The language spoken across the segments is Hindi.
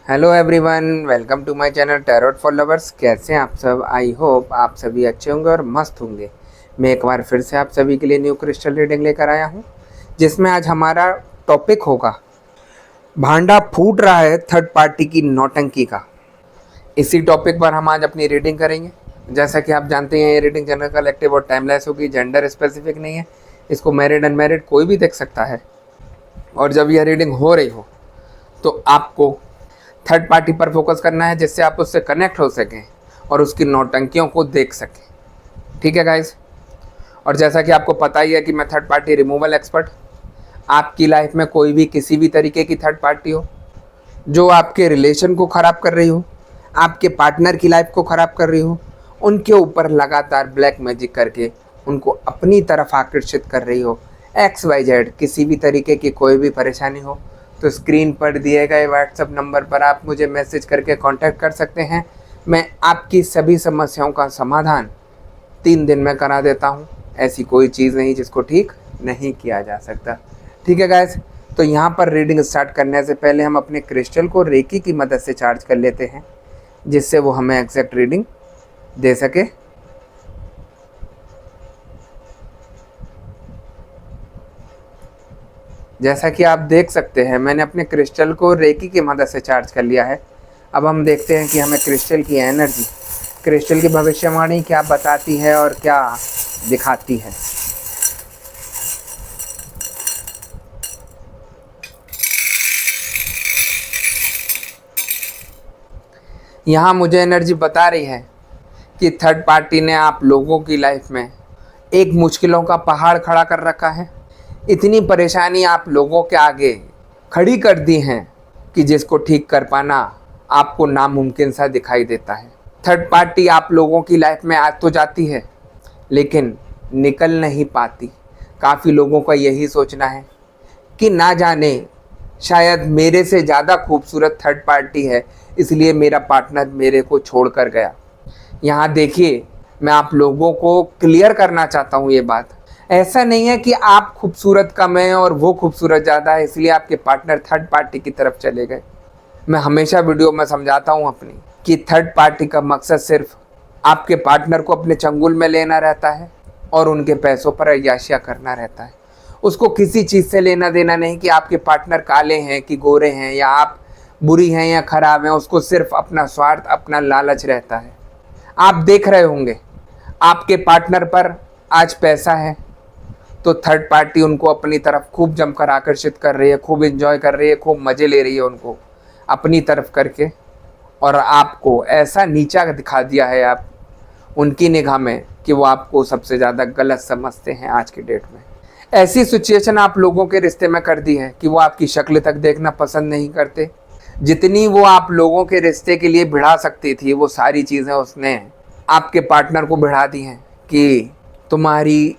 Hello everyone, welcome to my channel tarot for lovers. कैसे हैं आप सब? आई होप आप सभी अच्छे होंगे और मस्त होंगे। मैं एक बार फिर से आप सभी के लिए न्यू क्रिस्टल रीडिंग लेकर आया हूं, जिसमें आज हमारा टॉपिक होगा भांडा फूट रहा है थर्ड पार्टी की नौटंकी का। इसी टॉपिक पर हम आज अपनी रीडिंग करेंगे। जैसा कि आप जानते हैं, ये रीडिंग जनरल कलेक्टिव और टाइमलेस होगी, जेंडर स्पेसिफिक नहीं है। इसको मैरिड अनमैरिड कोई भी देख सकता है। और जब यह रीडिंग हो रही हो तो आपको थर्ड पार्टी पर फोकस करना है, जिससे आप उससे कनेक्ट हो सकें और उसकी नौटंकियों को देख सकें। ठीक है गाइस? और जैसा कि आपको पता ही है कि मैं थर्ड पार्टी रिमूवल एक्सपर्ट। आपकी लाइफ में कोई भी किसी भी तरीके की थर्ड पार्टी हो जो आपके रिलेशन को ख़राब कर रही हो, आपके पार्टनर की लाइफ को ख़राब कर रही हो, उनके ऊपर लगातार ब्लैक मैजिक करके उनको अपनी तरफ आकर्षित कर रही हो, XYZ किसी भी तरीके की कोई भी परेशानी हो, तो स्क्रीन पर दिए गए व्हाट्सएप नंबर पर आप मुझे मैसेज करके कांटेक्ट कर सकते हैं। मैं आपकी सभी समस्याओं का समाधान 3 दिन में करा देता हूं। ऐसी कोई चीज़ नहीं जिसको ठीक नहीं किया जा सकता। ठीक है गाइस? तो यहाँ पर रीडिंग स्टार्ट करने से पहले हम अपने क्रिस्टल को रेकी की मदद से चार्ज कर लेते हैं, जिससे वो हमें एग्जैक्ट रीडिंग दे सके। जैसा कि आप देख सकते हैं, मैंने अपने क्रिस्टल को रेकी की मदद से चार्ज कर लिया है। अब हम देखते हैं कि हमें क्रिस्टल की एनर्जी, क्रिस्टल की भविष्यवाणी क्या बताती है और क्या दिखाती है। यहाँ मुझे एनर्जी बता रही है कि थर्ड पार्टी ने आप लोगों की लाइफ में एक मुश्किलों का पहाड़ खड़ा कर रखा है। इतनी परेशानी आप लोगों के आगे खड़ी कर दी हैं कि जिसको ठीक कर पाना आपको नामुमकिन सा दिखाई देता है। थर्ड पार्टी आप लोगों की लाइफ में आ तो जाती है लेकिन निकल नहीं पाती। काफ़ी लोगों का यही सोचना है कि ना जाने शायद मेरे से ज़्यादा खूबसूरत थर्ड पार्टी है, इसलिए मेरा पार्टनर मेरे को छोड़ कर गया। यहाँ देखिए, मैं आप लोगों को क्लियर करना चाहता हूँ ये बात। ऐसा नहीं है कि आप खूबसूरत कम हैं और वो खूबसूरत ज़्यादा है, इसलिए आपके पार्टनर थर्ड पार्टी की तरफ चले गए। मैं हमेशा वीडियो में समझाता हूँ अपनी कि थर्ड पार्टी का मकसद सिर्फ आपके पार्टनर को अपने चंगुल में लेना रहता है और उनके पैसों पर अय्याशियाँ करना रहता है। उसको किसी चीज़ से लेना देना नहीं कि आपके पार्टनर काले हैं कि गोरे हैं, या आप बुरी हैं या ख़राब हैं। उसको सिर्फ अपना स्वार्थ, अपना लालच रहता है। आप देख रहे होंगे आपके पार्टनर पर आज पैसा है तो थर्ड पार्टी उनको अपनी तरफ खूब जमकर आकर्षित कर रही है, खूब एंजॉय कर रही है, खूब मज़े ले रही है उनको अपनी तरफ करके, और आपको ऐसा नीचा दिखा दिया है आप उनकी निगाह में कि वो आपको सबसे ज़्यादा गलत समझते हैं आज की डेट में। ऐसी सिचुएशन आप लोगों के रिश्ते में कर दी है कि वो आपकी शक्ल तक देखना पसंद नहीं करते। जितनी वो आप लोगों के रिश्ते के लिए भिड़ा सकती थी, वो सारी चीज़ें उसने आपके पार्टनर को भिड़ा दी हैं कि तुम्हारी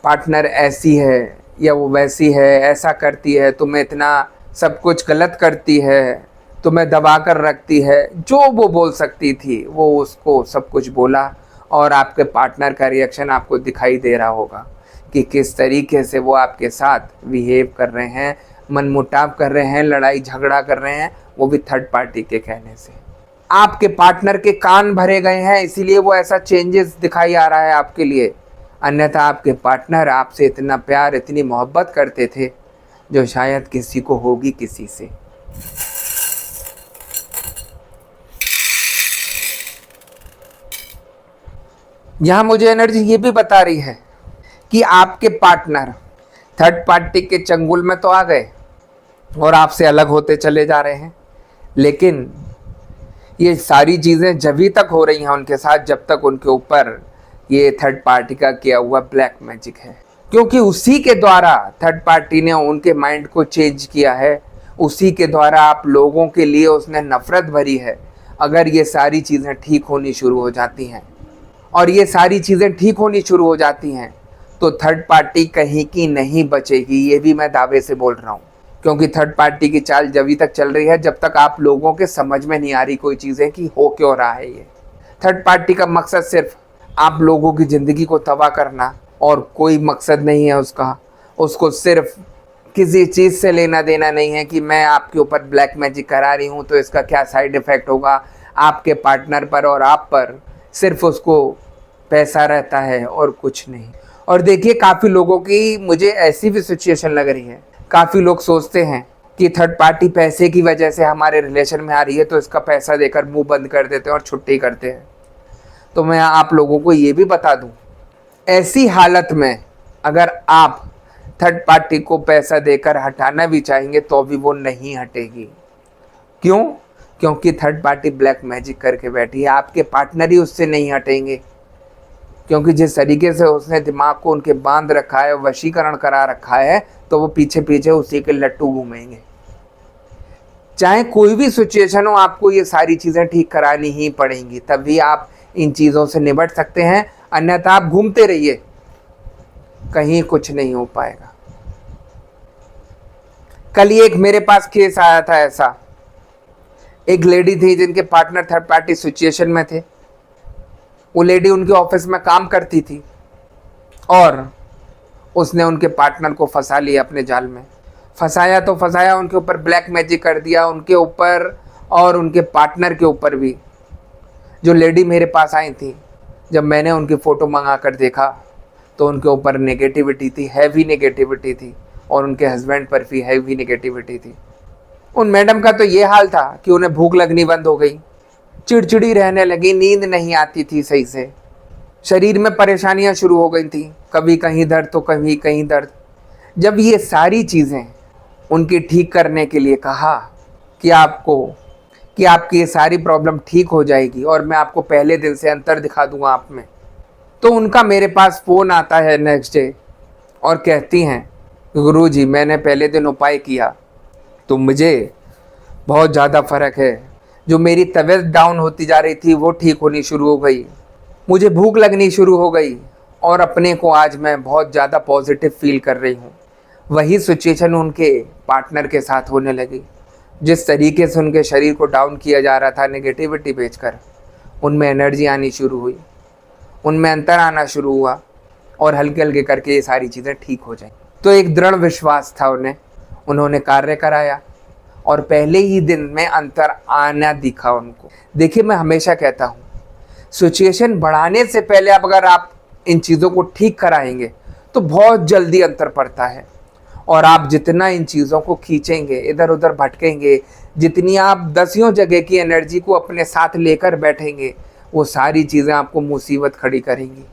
पार्टनर ऐसी है या वो वैसी है, ऐसा करती है, तुम्हें इतना सब कुछ गलत करती है, तुम्हें दबा कर रखती है। जो वो बोल सकती थी वो उसको सब कुछ बोला, और आपके पार्टनर का रिएक्शन आपको दिखाई दे रहा होगा कि किस तरीके से वो आपके साथ बिहेव कर रहे हैं, मनमुटाव कर रहे हैं, लड़ाई झगड़ा कर रहे हैं, वो भी थर्ड पार्टी के कहने से। आपके पार्टनर के कान भरे गए हैं, इसीलिए वो ऐसा चेंजेस दिखाई आ रहा है आपके लिए। अन्यथा आपके पार्टनर आपसे इतना प्यार, इतनी मोहब्बत करते थे जो शायद किसी को होगी किसी से। यहाँ मुझे एनर्जी ये भी बता रही है कि आपके पार्टनर थर्ड पार्टी के चंगुल में तो आ गए और आपसे अलग होते चले जा रहे हैं, लेकिन ये सारी चीज़ें जभी तक हो रही हैं उनके साथ जब तक उनके ऊपर ये थर्ड पार्टी का किया हुआ ब्लैक मैजिक है। क्योंकि उसी के द्वारा थर्ड पार्टी ने उनके माइंड को चेंज किया है, उसी के द्वारा आप लोगों के लिए उसने नफ़रत भरी है। अगर ये सारी चीज़ें ठीक होनी शुरू हो जाती हैं और ये सारी चीज़ें ठीक होनी शुरू हो जाती हैं तो थर्ड पार्टी कहीं की नहीं बचेगी। ये भी मैं दावे से बोल रहा हूँ, क्योंकि थर्ड पार्टी की चाल जब तक चल रही है जब तक आप लोगों के समझ में नहीं आ रही कोई चीज़ें कि हो क्यों रहा है ये। थर्ड पार्टी का मकसद सिर्फ आप लोगों की ज़िंदगी को तबाह करना और कोई मकसद नहीं है उसका। उसको सिर्फ किसी चीज़ से लेना देना नहीं है कि मैं आपके ऊपर ब्लैक मैजिक करा रही हूँ तो इसका क्या साइड इफ़ेक्ट होगा आपके पार्टनर पर और आप पर। सिर्फ उसको पैसा रहता है और कुछ नहीं। और देखिए, काफ़ी लोगों की मुझे ऐसी भी सिचुएशन लग रही है, काफ़ी लोग सोचते हैं कि थर्ड पार्टी पैसे की वजह से हमारे रिलेशन में आ रही है तो इसका पैसा देकर मुंह बंद कर देते हैं और छुट्टी करते हैं। तो मैं आप लोगों को ये भी बता दूं, ऐसी हालत में अगर आप थर्ड पार्टी को पैसा देकर हटाना भी चाहेंगे तो भी वो नहीं हटेगी। क्यों? क्योंकि थर्ड पार्टी ब्लैक मैजिक करके बैठी है, आपके पार्टनर ही उससे नहीं हटेंगे। क्योंकि जिस तरीके से उसने दिमाग को उनके बांध रखा है, वशीकरण करा रखा है, तो वो पीछे पीछे उसी के लट्टू घूमेंगे। चाहे कोई भी सिचुएशन हो, आपको ये सारी चीज़ें ठीक करानी ही पड़ेंगी, तभी आप इन चीज़ों से निपट सकते हैं। अन्यथा आप घूमते रहिए, कहीं कुछ नहीं हो पाएगा। कल ही एक मेरे पास केस आया था ऐसा, एक लेडी थी जिनके पार्टनर थर्ड पार्टी सिचुएशन में थे। वो लेडी उनके ऑफिस में काम करती थी और उसने उनके पार्टनर को फंसा लिया अपने जाल में। फंसाया तो फंसाया, उनके ऊपर ब्लैक मैजिक कर दिया, उनके ऊपर और उनके पार्टनर के ऊपर भी। जो लेडी मेरे पास आई थी, जब मैंने उनकी फ़ोटो मंगा कर देखा तो उनके ऊपर नेगेटिविटी थी, हैवी नेगेटिविटी थी, और उनके हस्बैंड पर भी हैवी नेगेटिविटी थी। उन मैडम का तो ये हाल था कि उन्हें भूख लगनी बंद हो गई, चिड़चिड़ी रहने लगी, नींद नहीं आती थी सही से, शरीर में परेशानियां शुरू हो गई थी, कभी कहीं दर्द तो कभी कहीं दर्द। जब ये सारी चीज़ें उनकी ठीक करने के लिए कहा कि आपकी ये सारी प्रॉब्लम ठीक हो जाएगी और मैं आपको पहले दिन से अंतर दिखा दूंगा आप में, तो उनका मेरे पास फ़ोन आता है नेक्स्ट डे और कहती हैं, गुरुजी मैंने पहले दिन उपाय किया तो मुझे बहुत ज़्यादा फ़र्क है। जो मेरी तबीयत डाउन होती जा रही थी वो ठीक होनी शुरू हो गई, मुझे भूख लगनी शुरू हो गई और अपने को आज मैं बहुत ज़्यादा पॉजिटिव फील कर रही हूँ। वही सिचुएशन उनके पार्टनर के साथ होने लगी। जिस तरीके से उनके शरीर को डाउन किया जा रहा था नेगेटिविटी भेजकर, उनमें एनर्जी आनी शुरू हुई, उनमें अंतर आना शुरू हुआ और हल्के हल्के करके ये सारी चीज़ें ठीक हो जाएं। तो एक दृढ़ विश्वास था उन्होंने कार्य कराया और पहले ही दिन में अंतर आना दिखा उनको। देखिए, मैं हमेशा कहता हूँ, सिचुएशन बढ़ाने से पहले अब अगर आप इन चीज़ों को ठीक कराएंगे तो बहुत जल्दी अंतर पड़ता है। और आप जितना इन चीज़ों को खींचेंगे, इधर उधर भटकेंगे, जितनी आप दसियों जगह की एनर्जी को अपने साथ लेकर बैठेंगे, वो सारी चीज़ें आपको मुसीबत खड़ी करेंगी।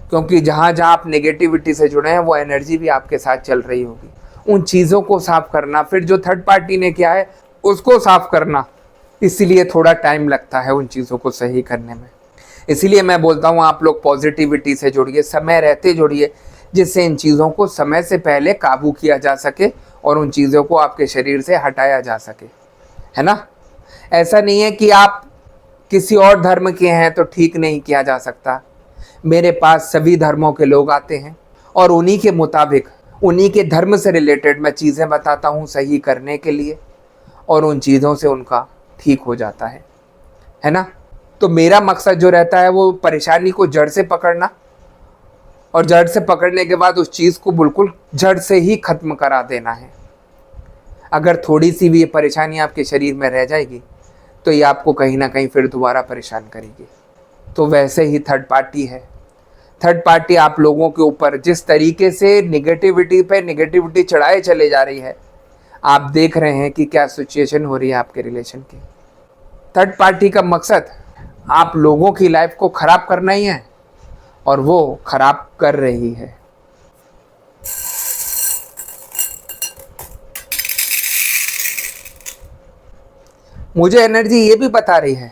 क्योंकि जहाँ जहाँ आप नेगेटिविटी से जुड़े हैं वो एनर्जी भी आपके साथ चल रही होगी। उन चीज़ों को साफ करना, फिर जो थर्ड पार्टी ने किया है उसको साफ करना, इसीलिए थोड़ा टाइम लगता है उन चीज़ों को सही करने में। इसीलिए मैं बोलता हूँ आप लोग पॉजिटिविटी से जुड़िए, समय रहते जुड़िए, जिससे इन चीज़ों को समय से पहले काबू किया जा सके और उन चीज़ों को आपके शरीर से हटाया जा सके, है ना। ऐसा नहीं है कि आप किसी और धर्म के हैं तो ठीक नहीं किया जा सकता। मेरे पास सभी धर्मों के लोग आते हैं और उन्हीं के मुताबिक, उन्हीं के धर्म से रिलेटेड मैं चीज़ें बताता हूँ सही करने के लिए, और उन चीज़ों से उनका ठीक हो जाता है ना। तो मेरा मकसद जो रहता है वो परेशानी को जड़ से पकड़ना, और जड़ से पकड़ने के बाद उस चीज़ को बिल्कुल जड़ से ही ख़त्म करा देना है। अगर थोड़ी सी भी ये परेशानी आपके शरीर में रह जाएगी तो ये आपको कहीं ना कहीं फिर दोबारा परेशान करेगी। तो वैसे ही थर्ड पार्टी है। थर्ड पार्टी आप लोगों के ऊपर जिस तरीके से नेगेटिविटी पे नेगेटिविटी चढ़ाए चले जा रही है, आप देख रहे हैं कि क्या सिचुएशन हो रही है आपके रिलेशन की। थर्ड पार्टी का मकसद आप लोगों की लाइफ को ख़राब करना ही है, और वो ख़राब कर रही है। मुझे एनर्जी ये भी बता रही है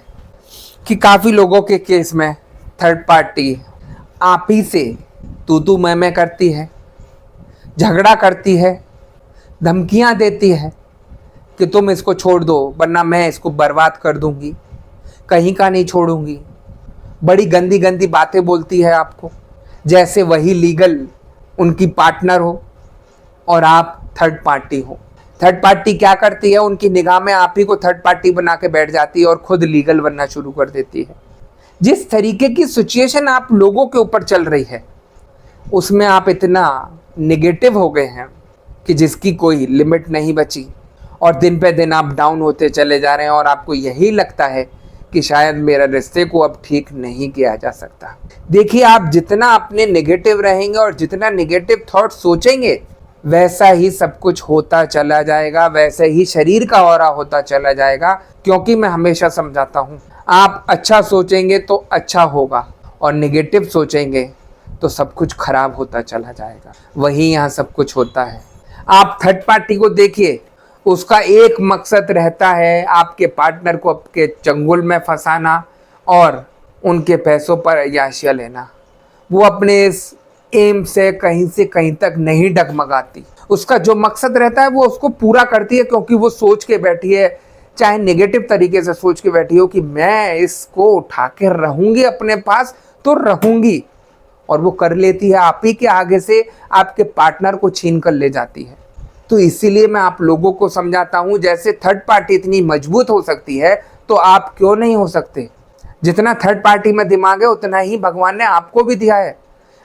कि काफ़ी लोगों के केस में थर्ड पार्टी आप ही से तू मैं करती है, झगड़ा करती है, धमकियां देती है कि तुम इसको छोड़ दो वरना मैं इसको बर्बाद कर दूंगी, कहीं का नहीं छोड़ूंगी। बड़ी गंदी गंदी बातें बोलती है आपको, जैसे वही लीगल उनकी पार्टनर हो और आप थर्ड पार्टी हो। थर्ड पार्टी क्या करती है, उनकी निगाह में आप ही को थर्ड पार्टी बना के बैठ जाती है और खुद लीगल बनना शुरू कर देती है। जिस तरीके की सिचुएशन आप लोगों के ऊपर चल रही है उसमें आप इतना नेगेटिव हो गए हैं कि जिसकी कोई लिमिट नहीं बची, और दिन पे दिन आप डाउन होते चले जा रहे हैं और आपको यही लगता है कि शायद मेरा रिश्ते को अब ठीक नहीं किया जा सकता। देखिए, आप जितना अपने नेगेटिव रहेंगे और जितना नेगेटिव थॉट सोचेंगे, वैसा ही सब कुछ होता चला जाएगा, वैसे ही शरीर का ऑरा होता चला जाएगा। क्योंकि मैं हमेशा समझाता हूँ, आप अच्छा सोचेंगे तो अच्छा होगा, और नेगेटिव सोचेंगे तो सब कुछ खराब होता चला जाएगा। वही यहाँ सब कुछ होता है। आप थर्ड पार्टी को देखिए, उसका एक मकसद रहता है आपके पार्टनर को आपके चंगुल में फंसाना और उनके पैसों पर अय्याशिया लेना। वो अपने इस एम से कहीं तक नहीं डगमगाती। उसका जो मकसद रहता है वो उसको पूरा करती है, क्योंकि वो सोच के बैठी है, चाहे नेगेटिव तरीके से सोच के बैठी हो कि मैं इसको उठा के रहूंगी अपने पास तो रहूंगी, और वो कर लेती है। आप ही के आगे से आपके पार्टनर को छीन कर ले जाती है। तो इसीलिए मैं आप लोगों को समझाता हूं, जैसे थर्ड पार्टी इतनी मजबूत हो सकती है तो आप क्यों नहीं हो सकते। जितना थर्ड पार्टी में दिमाग है उतना ही भगवान ने आपको भी दिया है।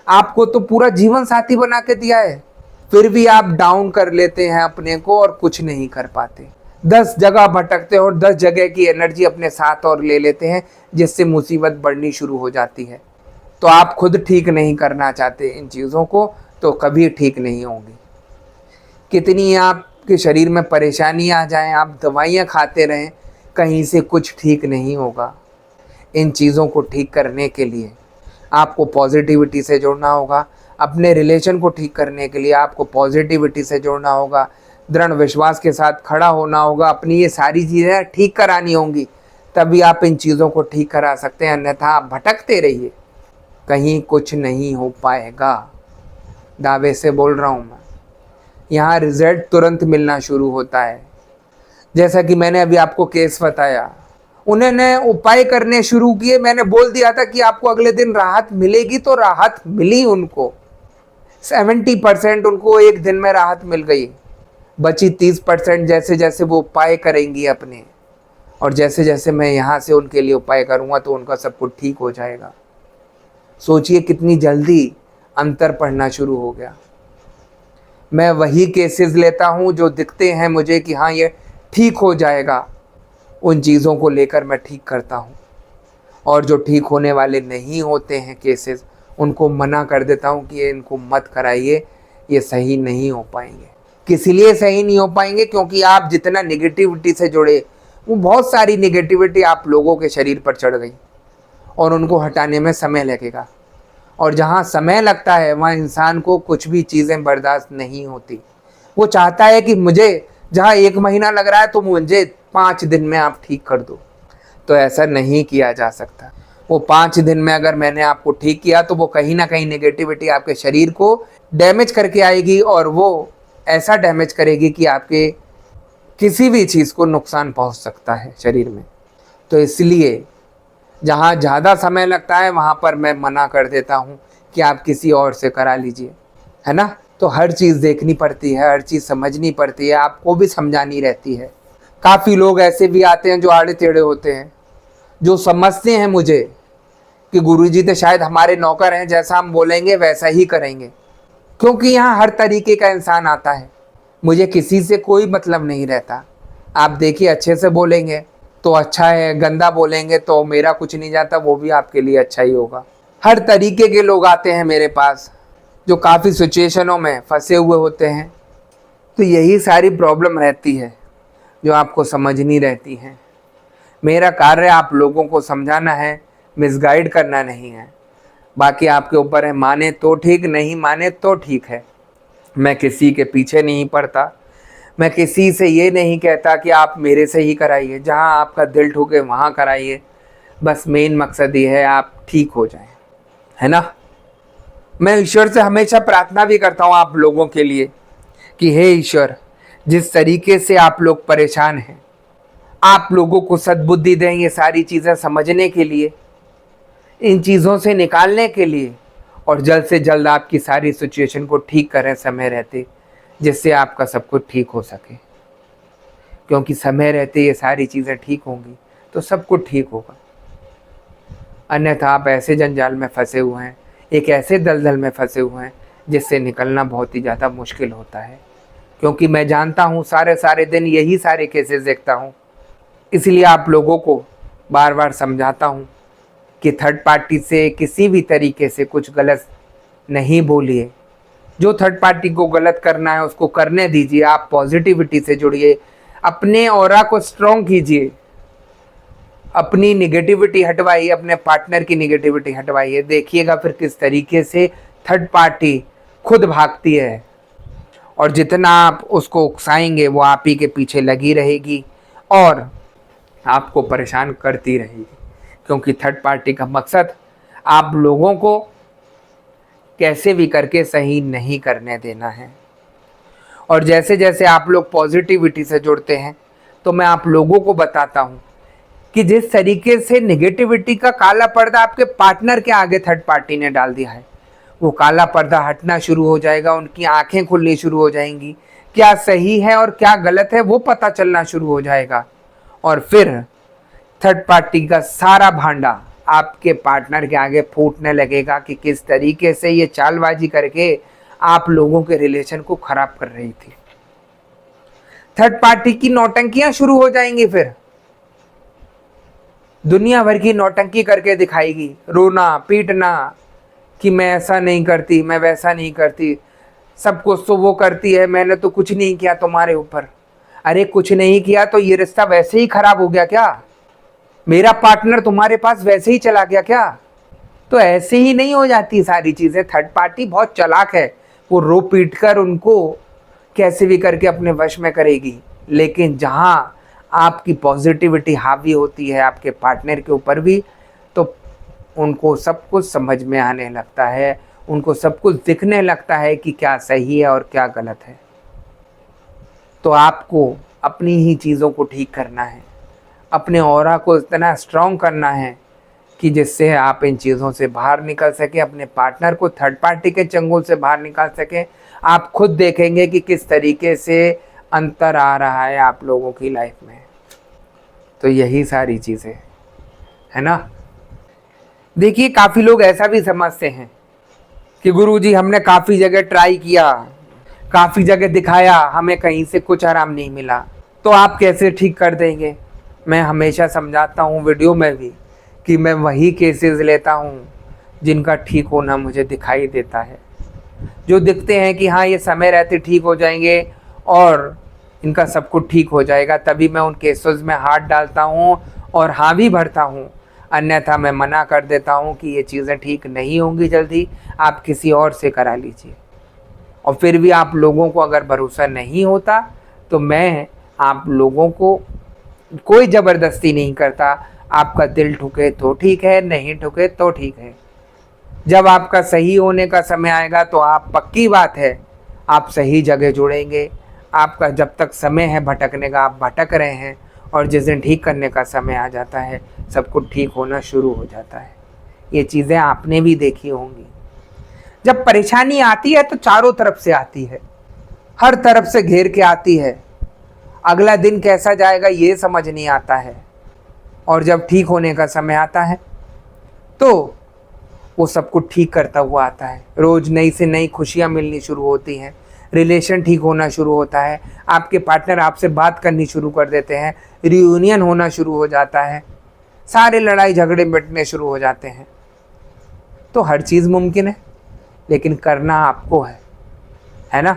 आपको तो पूरा जीवन साथी बना के दिया है, फिर भी आप डाउन कर लेते हैं अपने को और कुछ नहीं कर पाते। 10 जगह भटकते हैं और 10 जगह की एनर्जी अपने साथ और ले लेते हैं, जिससे मुसीबत बढ़नी शुरू हो जाती है। तो आप खुद ठीक नहीं करना चाहते इन चीज़ों को, तो कभी ठीक नहीं होंगी। कितनी आपके शरीर में परेशानी आ जाए, आप दवाइयाँ खाते रहें, कहीं से कुछ ठीक नहीं होगा। इन चीज़ों को ठीक करने के लिए आपको पॉजिटिविटी से जुड़ना होगा। अपने रिलेशन को ठीक करने के लिए आपको पॉजिटिविटी से जुड़ना होगा, दृढ़ विश्वास के साथ खड़ा होना होगा। अपनी ये सारी चीज़ें ठीक करानी होंगी, तभी आप इन चीज़ों को ठीक करा सकते हैं। अन्यथा आप भटकते रहिए, कहीं कुछ नहीं हो पाएगा। दावे से बोल रहा हूँ मैं। यहाँ रिजल्ट तुरंत मिलना शुरू होता है। जैसा कि मैंने अभी आपको केस बताया, उन्होंने उपाय करने शुरू किए। मैंने बोल दिया था कि आपको अगले दिन राहत मिलेगी, तो राहत मिली उनको। 70% उनको एक दिन में राहत मिल गई। बची 30% जैसे जैसे वो उपाय करेंगी अपने, और जैसे जैसे मैं यहाँ से उनके लिए उपाय करूँगा तो उनका सब कुछ ठीक हो जाएगा। सोचिए कितनी जल्दी अंतर पड़ना शुरू हो गया। मैं वही केसेस लेता हूँ जो दिखते हैं मुझे कि हाँ ये ठीक हो जाएगा, उन चीज़ों को लेकर मैं ठीक करता हूँ। और जो ठीक होने वाले नहीं होते हैं केसेस, उनको मना कर देता हूँ कि ये इनको मत कराइए, ये सही नहीं हो पाएंगे। किस लिए सही नहीं हो पाएंगे? क्योंकि आप जितना नेगेटिविटी से जुड़े, वो बहुत सारी नेगेटिविटी आप लोगों के शरीर पर चढ़ गई, और उनको हटाने में समय लगेगा। और जहाँ समय लगता है वहाँ इंसान को कुछ भी चीज़ें बर्दाश्त नहीं होती। वो चाहता है कि मुझे जहाँ 1 महीना लग रहा है तो मुझे 5 दिन में आप ठीक कर दो। तो ऐसा नहीं किया जा सकता। वो 5 दिन में अगर मैंने आपको ठीक किया तो वो कहीं ना कहीं नेगेटिविटी आपके शरीर को डैमेज करके आएगी, और वो ऐसा डैमेज करेगी कि आपके किसी भी चीज़ को नुकसान पहुंच सकता है शरीर में। तो इसलिए जहाँ ज़्यादा समय लगता है वहाँ पर मैं मना कर देता हूँ कि आप किसी और से करा लीजिए, है ना। तो हर चीज़ देखनी पड़ती है, हर चीज़ समझनी पड़ती है, आपको भी समझानी रहती है। काफ़ी लोग ऐसे भी आते हैं जो आड़े टेढ़े होते हैं, जो समझते हैं मुझे कि गुरुजी तो शायद हमारे नौकर हैं, जैसा हम बोलेंगे वैसा ही करेंगे। क्योंकि यहाँ हर तरीके का इंसान आता है, मुझे किसी से कोई मतलब नहीं रहता। आप देखिए, अच्छे से बोलेंगे तो अच्छा है, गंदा बोलेंगे तो मेरा कुछ नहीं जाता, वो भी आपके लिए अच्छा ही होगा। हर तरीके के लोग आते हैं मेरे पास, जो काफ़ी सिचुएशनों में फंसे हुए होते हैं। तो यही सारी प्रॉब्लम रहती है जो आपको समझनी रहती है। मेरा कार्य आप लोगों को समझाना है, मिसगाइड करना नहीं है। बाकी आपके ऊपर है, माने तो ठीक, नहीं माने तो ठीक है। मैं किसी के पीछे नहीं पड़ता, मैं किसी से ये नहीं कहता कि आप मेरे से ही कराइए। जहाँ आपका दिल ठुके वहाँ कराइए। बस मेन मकसद ये है आप ठीक हो जाएं, है ना। मैं ईश्वर से हमेशा प्रार्थना भी करता हूँ आप लोगों के लिए कि हे ईश्वर, जिस तरीके से आप लोग परेशान हैं, आप लोगों को सद्बुद्धि दें ये सारी चीज़ें समझने के लिए, इन चीज़ों से निकालने के लिए, और जल्द से जल्द आपकी सारी सिचुएशन को ठीक करें समय रहते, जिससे आपका सब कुछ ठीक हो सके। क्योंकि समय रहते ये सारी चीज़ें ठीक होंगी तो सब कुछ ठीक होगा। अन्यथा आप ऐसे जंजाल में फंसे हुए हैं, एक ऐसे दलदल में फंसे हुए हैं जिससे निकलना बहुत ही ज़्यादा मुश्किल होता है। क्योंकि मैं जानता हूँ सारे सारे दिन यही सारे केसेस देखता हूँ। इसलिए आप लोगों को बार बार समझाता हूँ कि थर्ड पार्टी से किसी भी तरीके से कुछ गलत नहीं बोलिए। जो थर्ड पार्टी को गलत करना है उसको करने दीजिए। आप पॉजिटिविटी से जुड़िए, अपने ऑरा को स्ट्रॉन्ग कीजिए, अपनी निगेटिविटी हटवाइए, अपने पार्टनर की निगेटिविटी हटवाइए। देखिएगा फिर किस तरीके से थर्ड पार्टी खुद भागती है, और जितना आप उसको उकसाएंगे वो आप ही के पीछे लगी रहेगी और आपको परेशान करती रहेगी। क्योंकि थर्ड पार्टी का मकसद आप लोगों को कैसे भी करके सही नहीं करने देना है। और जैसे जैसे आप लोग पॉजिटिविटी से जुड़ते हैं तो मैं आप लोगों को बताता हूँ कि जिस तरीके से नेगेटिविटी का काला पर्दा आपके पार्टनर के आगे थर्ड पार्टी ने डाल दिया है, वो काला पर्दा हटना शुरू हो जाएगा। उनकी आंखें खुलनी शुरू हो जाएंगी, क्या सही है और क्या गलत है वो पता चलना शुरू हो जाएगा। और फिर थर्ड पार्टी का सारा भांडा आपके पार्टनर के आगे फूटने लगेगा कि किस तरीके से ये चालबाजी करके आप लोगों के रिलेशन को खराब कर रही थी। थर्ड पार्टी की नौटंकियां शुरू हो जाएंगी, फिर दुनिया भर की नौटंकी करके दिखाएगी, रोना पीटना कि मैं ऐसा नहीं करती, मैं वैसा नहीं करती, सब कुछ तो वो करती है, मैंने तो कुछ नहीं किया तुम्हारे ऊपर। अरे कुछ नहीं किया तो ये रिश्ता वैसे ही खराब हो गया क्या? मेरा पार्टनर तुम्हारे पास वैसे ही चला गया क्या? तो ऐसे ही नहीं हो जाती सारी चीज़ें। थर्ड पार्टी बहुत चालाक है, वो रो पीट कर उनको कैसे भी करके अपने वश में करेगी। लेकिन जहाँ आपकी पॉजिटिविटी हावी होती है आपके पार्टनर के ऊपर भी, तो उनको सब कुछ समझ में आने लगता है, उनको सब कुछ दिखने लगता है कि क्या सही है और क्या गलत है। तो आपको अपनी ही चीज़ों को ठीक करना है, अपने ऑरा को इतना स्ट्रॉन्ग करना है कि जिससे आप इन चीज़ों से बाहर निकल सकें, अपने पार्टनर को थर्ड पार्टी के चंगुल से बाहर निकाल सकें। आप खुद देखेंगे कि किस तरीके से अंतर आ रहा है आप लोगों की लाइफ में। तो यही सारी चीज़ें है ना। देखिए काफ़ी लोग ऐसा भी समझते हैं कि गुरुजी हमने काफ़ी जगह ट्राई किया, काफ़ी जगह दिखाया, हमें कहीं से कुछ आराम नहीं मिला, तो आप कैसे ठीक कर देंगे। मैं हमेशा समझाता हूँ वीडियो में भी कि मैं वही केसेस लेता हूँ जिनका ठीक होना मुझे दिखाई देता है, जो दिखते हैं कि हाँ ये समय रहते ठीक हो जाएंगे और इनका सब कुछ ठीक हो जाएगा, तभी मैं उन केसेस में हाथ डालता हूँ और हाँ भी भरता हूँ। अन्यथा मैं मना कर देता हूँ कि ये चीज़ें ठीक नहीं होंगी जल्दी, आप किसी और से करा लीजिए। और फिर भी आप लोगों को अगर भरोसा नहीं होता तो मैं आप लोगों को कोई ज़बरदस्ती नहीं करता। आपका दिल ठुके तो ठीक है, नहीं ठुके तो ठीक है। जब आपका सही होने का समय आएगा तो आप पक्की बात है आप सही जगह जुड़ेंगे। आपका जब तक समय है भटकने का आप भटक रहे हैं, और जिस दिन ठीक करने का समय आ जाता है सब कुछ ठीक होना शुरू हो जाता है। ये चीज़ें आपने भी देखी होंगी। जब परेशानी आती है तो चारों तरफ से आती है, हर तरफ से घेर के आती है। अगला दिन कैसा जाएगा ये समझ नहीं आता है, और जब ठीक होने का समय आता है तो वो सब कुछ ठीक करता हुआ आता है। रोज़ नई से नई खुशियाँ मिलनी शुरू होती हैं, रिलेशन ठीक होना शुरू होता है, आपके पार्टनर आपसे बात करनी शुरू कर देते हैं, रियूनियन होना शुरू हो जाता है, सारे लड़ाई झगड़े मिटने शुरू हो जाते हैं। तो हर चीज़ मुमकिन है, लेकिन करना आपको है ना।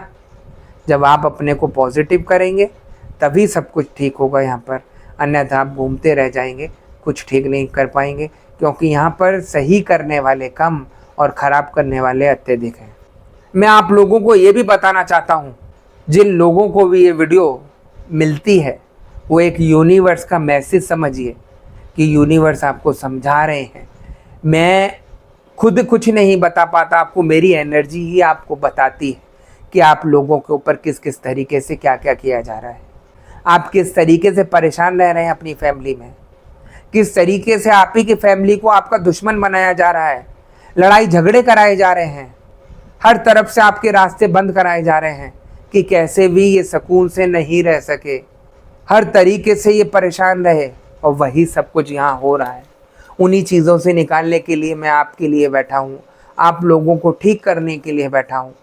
जब आप अपने को पॉजिटिव करेंगे तभी सब कुछ ठीक होगा यहाँ पर, अन्यथा आप घूमते रह जाएंगे, कुछ ठीक नहीं कर पाएंगे। क्योंकि यहाँ पर सही करने वाले कम और ख़राब करने वाले अत्यधिक हैं। मैं आप लोगों को ये भी बताना चाहता हूँ, जिन लोगों को भी ये वीडियो मिलती है वो एक यूनिवर्स का मैसेज समझिए कि यूनिवर्स आपको समझा रहे हैं। मैं खुद कुछ नहीं बता पाता, आपको मेरी एनर्जी ही आपको बताती है कि आप लोगों के ऊपर किस किस तरीके से क्या क्या किया जा रहा है, आप किस तरीके से परेशान रह रहे हैं अपनी फैमिली में, किस तरीके से आप ही की फैमिली को आपका दुश्मन बनाया जा रहा है, लड़ाई झगड़े कराए जा रहे हैं, हर तरफ से आपके रास्ते बंद कराए जा रहे हैं कि कैसे भी ये सुकून से नहीं रह सके, हर तरीके से ये परेशान रहे। और वही सब कुछ यहाँ हो रहा है। उन्हीं चीज़ों से निकालने के लिए मैं आपके लिए बैठा हूँ, आप लोगों को ठीक करने के लिए बैठा हूँ।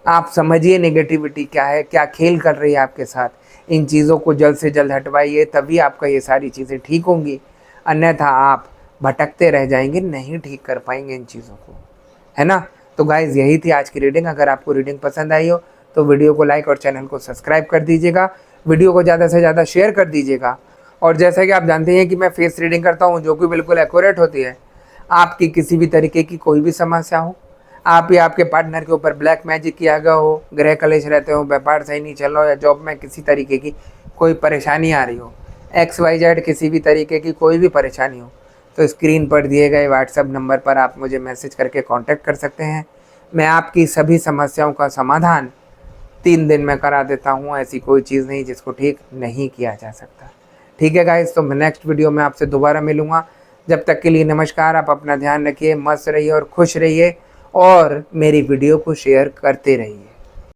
आप समझिए नेगेटिविटी क्या है, क्या खेल कर रही है आपके साथ। इन चीज़ों को जल्द से जल्द हटवाइए, तभी आपका ये सारी चीज़ें ठीक होंगी, अन्यथा आप भटकते रह जाएंगे, नहीं ठीक कर पाएंगे इन चीज़ों को, है ना। तो गाइज़ यही थी आज की रीडिंग। अगर आपको रीडिंग पसंद आई हो तो वीडियो को लाइक और चैनल को सब्सक्राइब कर दीजिएगा, वीडियो को ज़्यादा से ज़्यादा शेयर कर दीजिएगा। और जैसा कि आप जानते हैं कि मैं फेस रीडिंग करता हूँ जो कि बिल्कुल एक्यूरेट होती है। आपकी किसी भी तरीके की कोई भी समस्या हो, आप या आपके पार्टनर के ऊपर ब्लैक मैजिक किया गया हो, ग्रह कलेश रहते हो, व्यापार सही नहीं चल रहा हो, या जॉब में किसी तरीके की कोई परेशानी आ रही हो, XYZ किसी भी तरीके की कोई भी परेशानी हो, तो स्क्रीन पर दिए गए व्हाट्सएप नंबर पर आप मुझे मैसेज करके कांटेक्ट कर सकते हैं। मैं आपकी सभी समस्याओं का समाधान 3 दिन में करा देता हूँ। ऐसी कोई चीज़ नहीं जिसको ठीक नहीं किया जा सकता। ठीक है गाइस, तो मैं नेक्स्ट वीडियो में आपसे दोबारा मिलूँगा। जब तक के लिए नमस्कार। आप अपना ध्यान रखिए, मस्त रहिए और खुश रहिए, और मेरी वीडियो को शेयर करते रहिए।